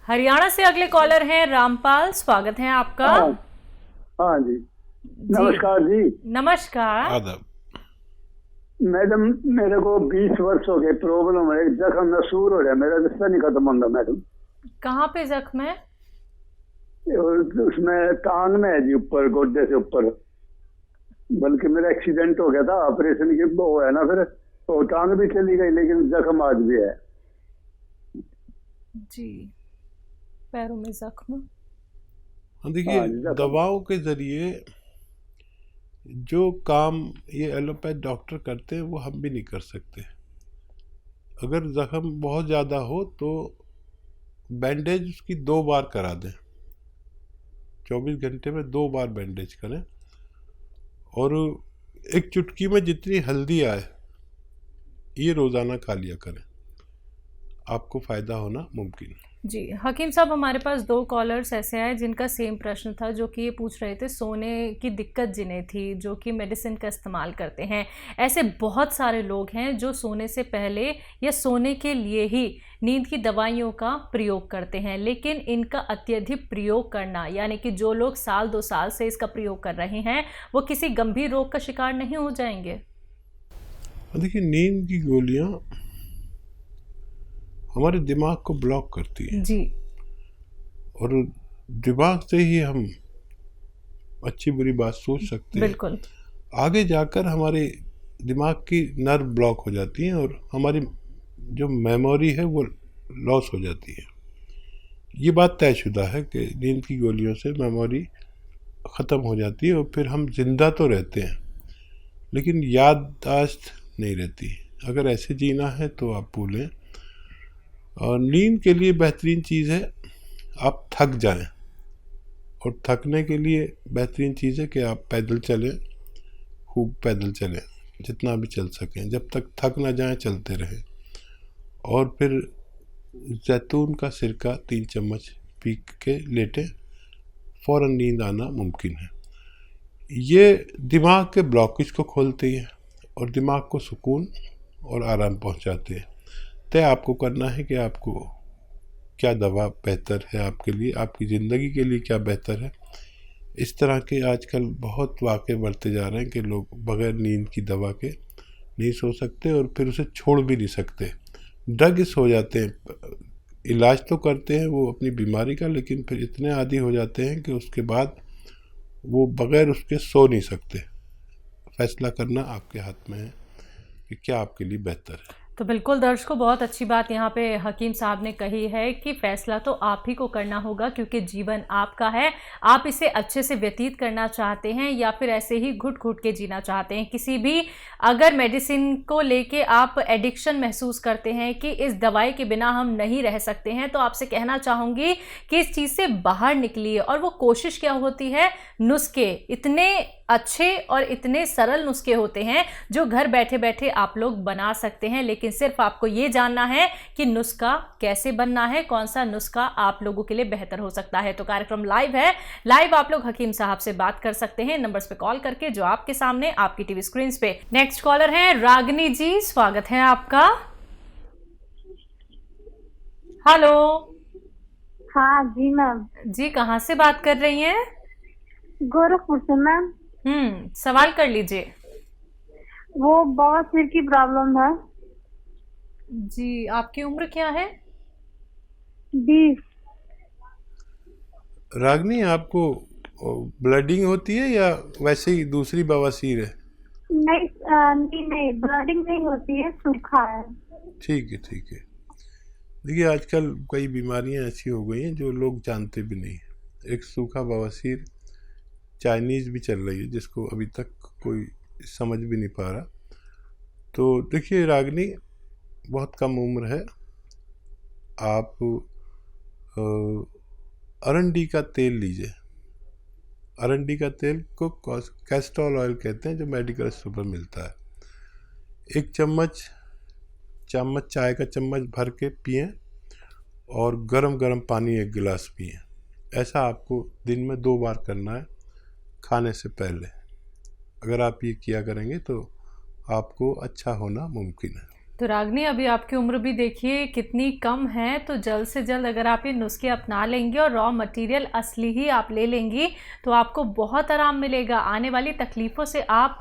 हरियाणा से अगले कॉलर हैं रामपाल, स्वागत है आपका। हाँ हाँ जी, नमस्कार जी। नमस्कार। आदाब। मैडम, मेरे को 20 वर्ष हो गए, प्रॉब्लम है, जख्म नसूर हो रहा है, मेरा रिश्ता नहीं खत्म होता मैडम। कहाँ पे जख्म है? और उसमें टांग में है जी, ऊपर गोड्डे से ऊपर। बल्कि मेरा एक्सीडेंट हो गया था, ऑपरेशन की वो है ना, फिर वो टांग भी चली गई, लेकिन जख्म आज भी है जी, पैरों में जख्म। देखिए, हाँ जी, जख्म। दवाओं के जरिए जो काम ये एलोपैथ डॉक्टर करते हैं वो हम भी नहीं कर सकते। अगर जख्म बहुत ज़्यादा हो तो बैंडेज उसकी 2 बार करा दें, 24 घंटे में 2 बार बैंडेज करें, और एक चुटकी में जितनी हल्दी आए ये रोज़ाना खा लिया करें, आपको फ़ायदा होना मुमकिन है। जी हकीम साहब, हमारे पास 2 कॉलर्स ऐसे आए जिनका सेम प्रश्न था, जो कि ये पूछ रहे थे सोने की दिक्कत जिन्हें थी, जो कि मेडिसिन का इस्तेमाल करते हैं। ऐसे बहुत सारे लोग हैं जो सोने से पहले या सोने के लिए ही नींद की दवाइयों का प्रयोग करते हैं, लेकिन इनका अत्यधिक प्रयोग करना, यानी कि जो लोग साल 2 साल से इसका प्रयोग कर रहे हैं, वो किसी गंभीर रोग का शिकार नहीं हो जाएंगे? देखिए, नींद की गोलियां हमारे दिमाग को ब्लॉक करती है जी, और दिमाग से ही हम अच्छी बुरी बात सोच सकते हैं। बिल्कुल। आगे जाकर हमारे दिमाग की नर्व ब्लॉक हो जाती हैं और हमारी जो मेमोरी है वो लॉस हो जाती है। ये बात तयशुदा है कि नींद की गोलियों से मेमोरी ख़त्म हो जाती है और फिर हम जिंदा तो रहते हैं लेकिन याददाश्त नहीं रहती। अगर ऐसे जीना है तो आप भूलें। और नींद के लिए बेहतरीन चीज़ है आप थक जाएं, और थकने के लिए बेहतरीन चीज़ है कि आप पैदल चलें, खूब पैदल चलें, जितना भी चल सकें, जब तक थक ना जाएं चलते रहें। और फिर जैतून का सिरका 3 चम्मच पी के लेटें, फ़ौरन नींद आना मुमकिन है। ये दिमाग के ब्लॉकेज को खोलती है और दिमाग को सुकून और आराम पहुंचाते हैं। तय आपको करना है कि आपको क्या दवा बेहतर है आपके लिए, आपकी ज़िंदगी के लिए क्या बेहतर है। इस तरह के आजकल बहुत वाक़े बढ़ते जा रहे हैं कि लोग बग़ैर नींद की दवा के नहीं सो सकते और फिर उसे छोड़ भी नहीं सकते। ड्रग्स हो जाते हैं, इलाज तो करते हैं वो अपनी बीमारी का, लेकिन फिर इतने आदी हो जाते हैं कि उसके बाद वो बग़ैर उसके सो नहीं सकते। फैसला करना आपके हाथ में है कि क्या आपके लिए बेहतर है। तो बिल्कुल दर्शकों, बहुत अच्छी बात यहाँ पे हकीम साहब ने कही है कि फैसला तो आप ही को करना होगा, क्योंकि जीवन आपका है। आप इसे अच्छे से व्यतीत करना चाहते हैं या फिर ऐसे ही घुट घुट के जीना चाहते हैं। किसी भी अगर मेडिसिन को लेके आप एडिक्शन महसूस करते हैं कि इस दवाई के बिना हम नहीं रह सकते हैं, तो आपसे कहना चाहूँगी कि इस चीज़ से बाहर निकलिए। और वो कोशिश क्या होती है, नुस्खे इतने अच्छे और इतने सरल नुस्खे होते हैं जो घर बैठे बैठे आप लोग बना सकते हैं, लेकिन सिर्फ आपको ये जानना है कि नुस्खा कैसे बनना है, कौन सा नुस्खा आप लोगों के लिए बेहतर हो सकता है। तो कार्यक्रम लाइव है, लाइव आप लोग हकीम साहब से बात कर सकते हैं नंबर्स पे कॉल करके जो आपके सामने आपकी टीवी स्क्रीन पे। नेक्स्ट कॉलर है रागनी जी, स्वागत है आपका। हेलो। हाँ जी मैम। जी, कहाँ से बात कर रही हैं? गोरखपुर से मैम। सवाल कर लीजिए। वो बवासीर की प्रॉब्लम है। जी, आपकी उम्र क्या है? 20। रागनी, आपको ब्लडिंग होती है या वैसे ही दूसरी बवासीर है? नहीं नहीं, ब्लडिंग नहीं होती है, सूखा है। ठीक है, ठीक है। देखिए, आजकल कई बीमारियां ऐसी हो गई हैं जो लोग जानते भी नहीं। एक सूखा बवासीर चाइनीज़ भी चल रही है जिसको अभी तक कोई समझ भी नहीं पा रहा। तो देखिए रागनी, बहुत कम उम्र है। आप अरंडी का तेल लीजिए। अरंडी का तेल को कैस्ट्रॉल ऑयल कहते हैं, जो मेडिकल स्टोर पर मिलता है। 1 चम्मच चाय का चम्मच भर के पिएं और गरम गरम पानी 1 गिलास पिएं। ऐसा आपको दिन में 2 बार करना है, खाने से पहले। अगर आप ये किया करेंगे तो आपको अच्छा होना मुमकिन है। तो रागनी, अभी आपकी उम्र भी देखिए कितनी कम है, तो जल्द से जल्द अगर आप ये नुस्खे अपना लेंगी और रॉ मटेरियल असली ही आप ले लेंगी तो आपको बहुत आराम मिलेगा। आने वाली तकलीफ़ों से आप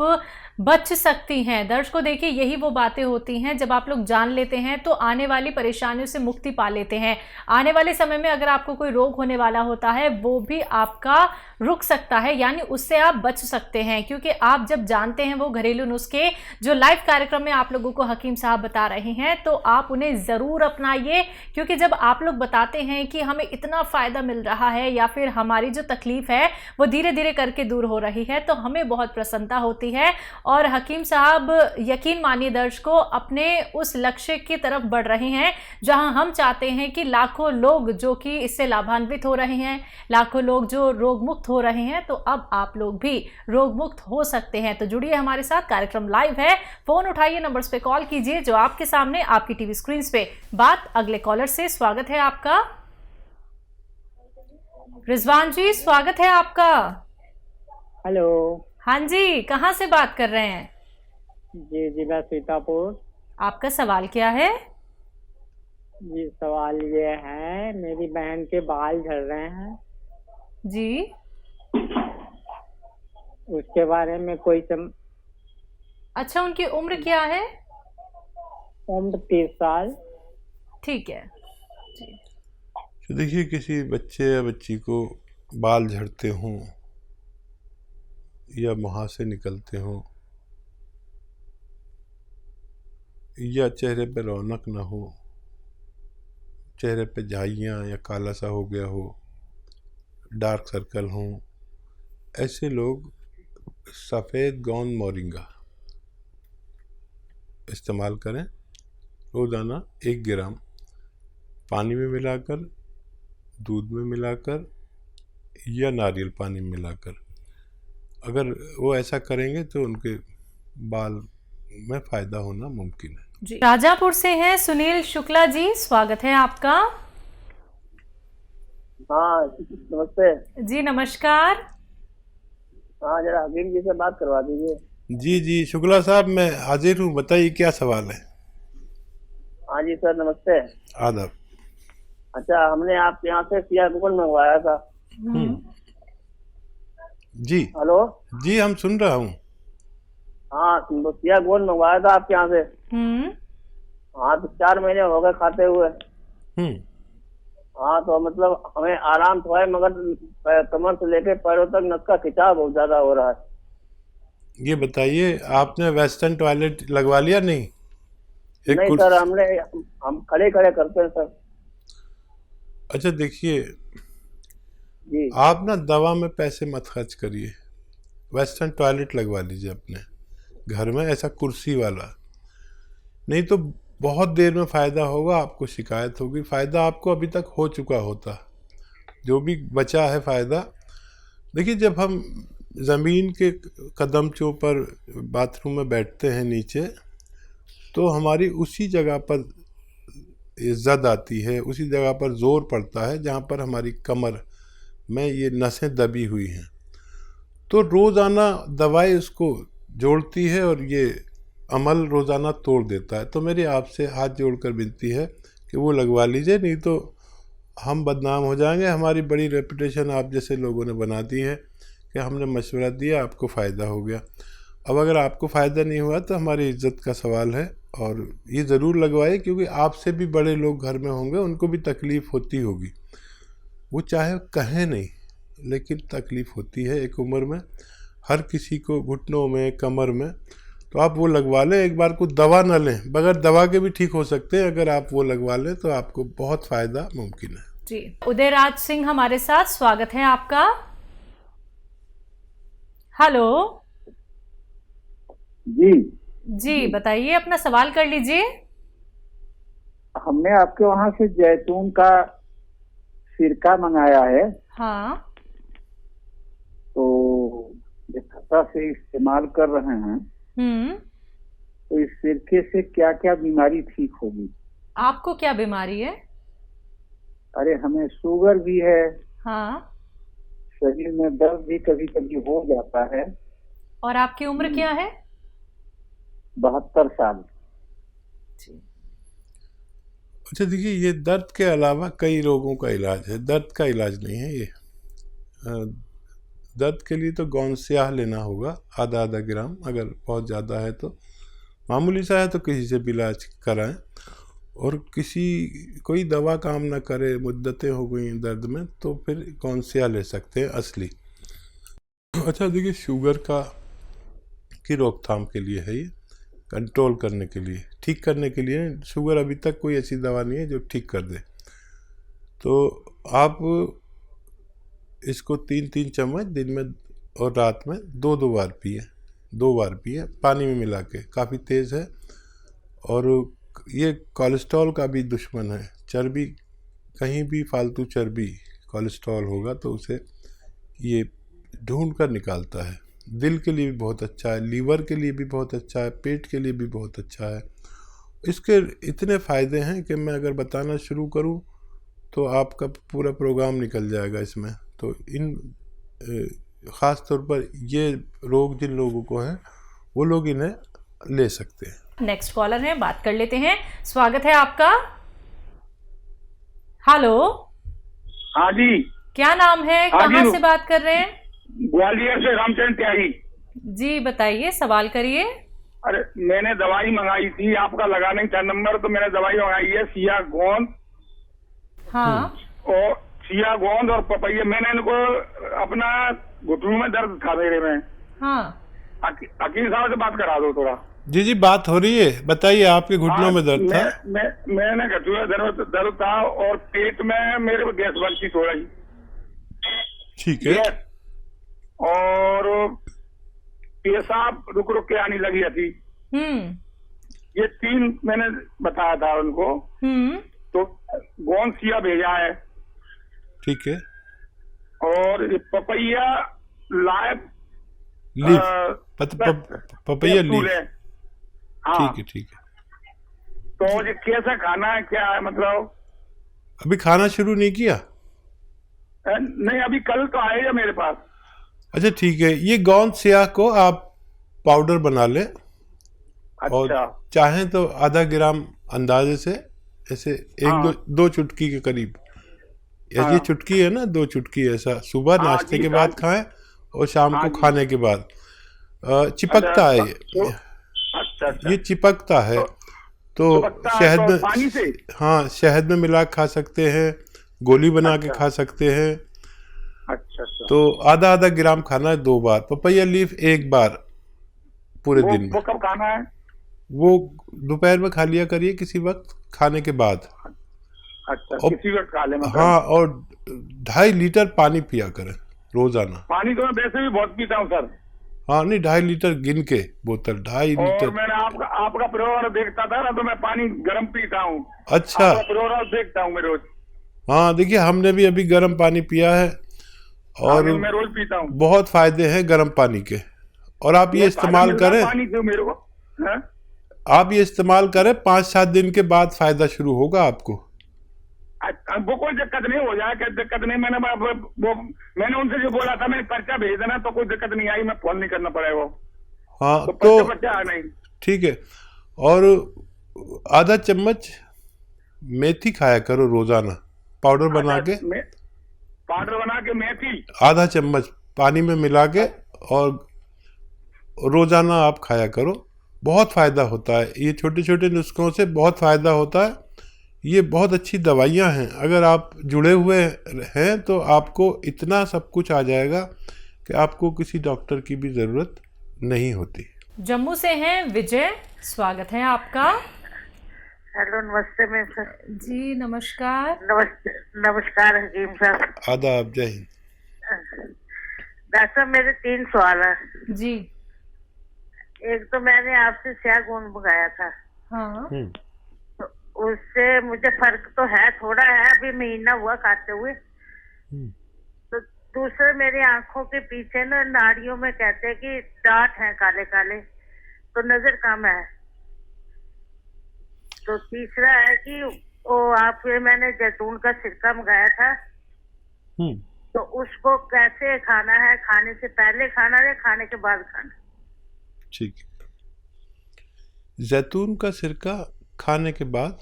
बच सकती हैं। दर्शकों देखिए, यही वो बातें होती हैं जब आप लोग जान लेते हैं तो आने वाली परेशानियों से मुक्ति पा लेते हैं। आने वाले समय में अगर आपको कोई रोग होने वाला होता है वो भी आपका रुक सकता है, यानी उससे आप बच सकते हैं, क्योंकि आप जब जानते हैं वो घरेलू नुस्खे जो लाइव कार्यक्रम में आप लोगों को हकीम साहब बता रहे हैं, तो आप उन्हें ज़रूर अपनाइए। क्योंकि जब आप लोग बताते हैं कि हमें इतना फ़ायदा मिल रहा है या फिर हमारी जो तकलीफ़ है वो धीरे धीरे करके दूर हो रही है, तो हमें बहुत प्रसन्नता होती है। और हकीम साहब, यकीन मानिए दर्शकों, अपने उस लक्ष्य की तरफ बढ़ रहे हैं जहां हम चाहते हैं कि लाखों लोग जो कि इससे लाभान्वित हो रहे हैं, लाखों लोग जो रोग मुक्त हो रहे हैं, तो अब आप लोग भी रोग मुक्त हो सकते हैं। तो जुड़िए हमारे साथ, कार्यक्रम लाइव है, फोन उठाइए, नंबर्स पे कॉल कीजिए जो आपके सामने आपकी टीवी स्क्रीन पे। बात अगले कॉलर से। स्वागत है आपका रिजवान जी, स्वागत है आपका। हेलो। हाँ जी, कहाँ से बात कर रहे हैं? जी जी, मैं सीतापुर। आपका सवाल क्या है? जी, सवाल ये है, मेरी बहन के बाल झड़ रहे हैं जी। उसके बारे में कोई अच्छा, उनकी उम्र क्या है? उम्र 30 साल। ठीक है जी। तो देखिए, किसी बच्चे या बच्ची को बाल झड़ते हों या मुहासे निकलते हों या चेहरे पे रौनक ना हो, चेहरे पे झाइयाँ या काला सा हो गया हो, डार्क सर्कल हों, ऐसे लोग सफ़ेद गोंद मोरिंगा इस्तेमाल करें। रोज़ाना 1 ग्राम पानी में मिलाकर, दूध में मिलाकर या नारियल पानी में मिलाकर, अगर वो ऐसा करेंगे तो उनके बाल में फ़ायदा होना मुमकिन है जी। राजापुर से हैं सुनील शुक्ला जी, स्वागत है आपका। हाँ नमस्ते। जी नमस्कार। हाँ, जरा हकीम जी से बात करवा दीजिए। जी जी, शुक्ला साहब मैं हाजिर हूँ, बताइए क्या सवाल है। हाँ जी सर, नमस्ते। आदाब। अच्छा, हमने आपके यहाँ से सिया कुकन मंगवाया था। जी हेलो जी, हम सुन रहा हूँ। हाँ, तो सिया कुकन मंगवाया था आपके यहाँ से। हाँ, तो 4 महीने हो गए खाते हुए। हाँ, तो मतलब हमें आराम तो है, मगर कमर से लेके पैरों तक नस का खिंचाव बहुत ज्यादा हो रहा है। ये बताइए, आपने वेस्टर्न टॉयलेट लगवा लिया? नहीं नहीं सर, हम खड़े खड़े करते हैं सर। अच्छा देखिए जी। आप ना दवा में पैसे मत खर्च करिए, वेस्टर्न टॉयलेट लगवा लीजिए अपने घर में, ऐसा कुर्सी वाला। नहीं तो बहुत देर में फ़ायदा होगा, आपको शिकायत होगी। फ़ायदा आपको अभी तक हो चुका होता, जो भी बचा है फ़ायदा। देखिए, जब हम ज़मीन के कदमचों पर बाथरूम में बैठते हैं नीचे, तो हमारी उसी जगह पर जद आती है, उसी जगह पर ज़ोर पड़ता है जहाँ पर हमारी कमर में ये नसें दबी हुई हैं। तो रोज़ाना दवाई उसको जोड़ती है और ये अमल रोज़ाना तोड़ देता है। तो मेरी आपसे हाथ जोड़कर विनती है कि वो लगवा लीजिए, नहीं तो हम बदनाम हो जाएंगे। हमारी बड़ी रेपुटेशन आप जैसे लोगों ने बना दी है कि हमने मशवरा दिया, आपको फ़ायदा हो गया। अब अगर आपको फ़ायदा नहीं हुआ तो हमारी इज्जत का सवाल है, और ये ज़रूर लगवाइए, क्योंकि आपसे भी बड़े लोग घर में होंगे, उनको भी तकलीफ़ होती होगी। वो चाहे कहें नहीं, लेकिन तकलीफ़ होती है एक उम्र में, हर किसी को घुटनों में, कमर में। तो आप वो लगवा लें, एक बार को दवा ना लें, बगैर दवा के भी ठीक हो सकते हैं। अगर आप वो लगवा लें तो आपको बहुत फ़ायदा मुमकिन है जी। उदयराज सिंह हमारे साथ, स्वागत है आपका। हेलो जी जी, बताइए, अपना सवाल कर लीजिए। हमने आपके वहाँ से जैतून का सिरका मंगाया है, हाँ। तो ये खता से इस्तेमाल कर रहे हैं, तो इस सिरके से क्या क्या बीमारी ठीक होगी? आपको क्या बीमारी है? अरे हमें शुगर भी है, हाँ। शरीर में दर्द भी कभी कभी हो जाता है। और आपकी उम्र क्या है? 72 साल। जी। अच्छा देखिए, ये दर्द के अलावा कई रोगों का इलाज है, दर्द का इलाज नहीं है ये। दर्द के लिए तो गौनस्याह लेना होगा आधा आधा ग्राम, अगर बहुत ज़्यादा है तो। मामूली सा है तो किसी से भी इलाज कराएं, और कोई दवा काम ना करे, मुद्दतें हो गई दर्द में, तो फिर गौनस्याह ले सकते हैं असली। अच्छा देखिए, शुगर की रोकथाम के लिए है ये, कंट्रोल करने के लिए, ठीक करने के लिए। शुगर अभी तक कोई ऐसी दवा नहीं है जो ठीक कर दे। तो आप इसको 3-3 चम्मच दिन में और रात में 2-2 बार पिए, 2 बार पिए पानी में मिला के। काफ़ी तेज़ है, और ये कोलेस्ट्रॉल का भी दुश्मन है। चर्बी, कहीं भी फालतू चर्बी, कोलेस्ट्रॉल होगा तो उसे ये ढूंढ कर निकालता है। दिल के लिए भी बहुत अच्छा है, लीवर के लिए भी बहुत अच्छा है, पेट के लिए भी बहुत अच्छा है। इसके इतने फ़ायदे हैं कि मैं अगर बताना शुरू करूं तो आपका पूरा प्रोग्राम निकल जाएगा इसमें। तो ख़ास तौर पर ये रोग जिन लोगों को है, वो लोग इन्हें ले सकते हैं। नेक्स्ट कॉलर है, बात कर लेते हैं। स्वागत है आपका। हेलो। हाँ जी। क्या नाम है, कहाँ से बात कर रहे हैं? ग्वालियर से रामचंद्र त्यागी जी, बताइए, सवाल करिए। अरे मैंने दवाई मंगाई थी, आपका लगा नहीं था नंबर, तो मैंने दवाई मंगाई है सिया गोंद। हाँ। और सिया गोंद और पपैया। मैंने इनको अपना घुटनों में दर्द था मेरे में। हाँ। अकील साहब से बात करा दो थोड़ा। जी जी, बात हो रही है, बताइए। आपके घुटनों में दर्द था? मैंने घुटनों में दर्द था, और पेट में मेरे को गैस बनती थोड़ा ही। ठीक है। और पेशाब रुक रुक के आने लगी थी। ये 3 मैंने बताया था उनको। तो गोंद सिया भेजा है। ठीक है। और ये पपैया लाइव पपैया लीफ। हाँ। ठीक है, ठीक है। तो ये कैसा खाना है, क्या है मतलब? अभी खाना शुरू नहीं किया? नहीं, अभी कल तो आएगा मेरे पास। अच्छा ठीक है। ये गोंद स्याह को आप पाउडर बना लें। अच्छा। और चाहें तो आधा ग्राम अंदाजे से, ऐसे दो चुटकी के करीब, ये चुटकी है ना, 2 चुटकी, ऐसा सुबह नाश्ते के बाद खाएं और शाम को खाने के बाद। चिपकता है ये। अच्छा। ये चिपकता है, तो शहद में, पानी से? हाँ, शहद में मिला खा सकते हैं, गोली बना के खा सकते हैं। अच्छा। तो आधा आधा ग्राम खाना है 2 बार। पपैया लीफ 1 बार पूरे दिन में। वो कब खाना है? वो दोपहर में खा लिया करिए, किसी वक्त खाने के बाद। अच्छा, किसी वक्त खा ले मतलब? हाँ, और 2.5 लीटर पानी पिया करें रोजाना। पानी तो मैं वैसे भी बहुत पीता हूँ सर। हाँ नहीं, 2.5 लीटर गिन के बोतल, 2.5 लीटर। और मैंने आपका प्रोग्राम देखता था ना, तो मैं पानी गर्म पीता हूँ। अच्छा। प्रोग्राम देखता हूँ मैं रोज। हाँ देखिए, हमने भी अभी गर्म पानी पिया है, और मैं रोज पीता हूँ। बहुत फायदे हैं गर्म पानी के। और आप ये इस्तेमाल करें, पानी क्यों मेरे को? आप ये इस्तेमाल करें, 5-7 दिन के बाद फायदा शुरू होगा आपको। वो कोई दिक्कत नहीं हो जाए, क्या दिक्कत नहीं। मैंने उनसे जो बोला था, मैंने पर्चा भेज देना, तो कोई दिक्कत नहीं आई, मैं फोन नहीं करना पड़ेगा। हाँ तो पर्चा नहीं। ठीक है। और आधा चम्मच मेथी खाया करो रोजाना, पाउडर बना के। पाउडर बना के मेथी आधा चम्मच पानी में मिला के, और रोजाना आप खाया करो। बहुत फायदा होता है, ये छोटे छोटे नुस्खों से बहुत फायदा होता है। ये बहुत अच्छी दवाइयाँ हैं। अगर आप जुड़े हुए हैं तो आपको इतना सब कुछ आ जाएगा कि आपको किसी डॉक्टर की भी ज़रूरत नहीं होती। जम्मू से हैं विजय, स्वागत है आपका। हेलो, नमस्ते मैम सर। जी नमस्कार। नमस्कार हकीम साहब। आदाब, जय हिंद। डॉक्टर साहब, मेरे 3 सवाल है जी। एक तो मैंने आपसे स्याह गोंद मंगाया था। हाँ। तो उससे मुझे फर्क तो है, थोड़ा है, अभी महीना हुआ खाते हुए। तो दूसरे, मेरी आंखों के पीछे ना नाड़ियों में कहते हैं कि डांट है काले काले, तो नजर कम है। तो तीसरा है कि मैंने जैतून का सिरका मंगाया था, तो उसको कैसे खाना है, खाने से पहले खाना है, खाने के बाद खाना? ठीक है। जैतून का सिरका खाने के बाद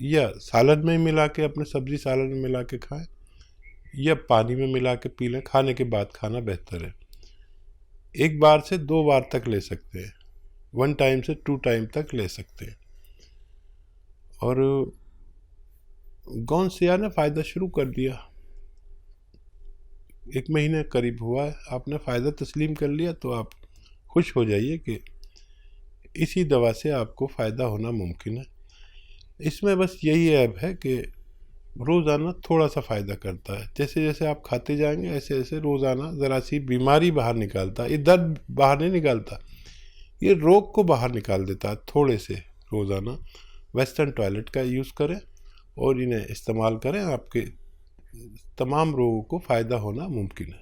या सालन में मिला के, अपने सब्जी सालन में मिला के खाएं, या पानी में मिला के पी लें। खाने के बाद खाना बेहतर है। 1 बार से 2 बार तक ले सकते हैं, 1 टाइम से 2 टाइम तक ले सकते हैं। और गौनसिया ने फ़ायदा शुरू कर दिया, 1 महीने करीब हुआ है, आपने फ़ायदा तस्लीम कर लिया, तो आप खुश हो जाइए कि इसी दवा से आपको फ़ायदा होना मुमकिन है। इसमें बस यही ऐब है कि रोज़ाना थोड़ा सा फ़ायदा करता है। जैसे जैसे आप खाते जाएंगे ऐसे ऐसे रोज़ाना ज़रा सी बीमारी बाहर निकालता है। ये दर्द बाहर नहीं निकालता, ये रोग को बाहर निकाल देता है थोड़े से रोज़ाना। वेस्टर्न टॉयलेट का यूज़ करें और इन्हें इस्तेमाल करें, आपके तमाम रोगों को फ़ायदा होना मुमकिन है।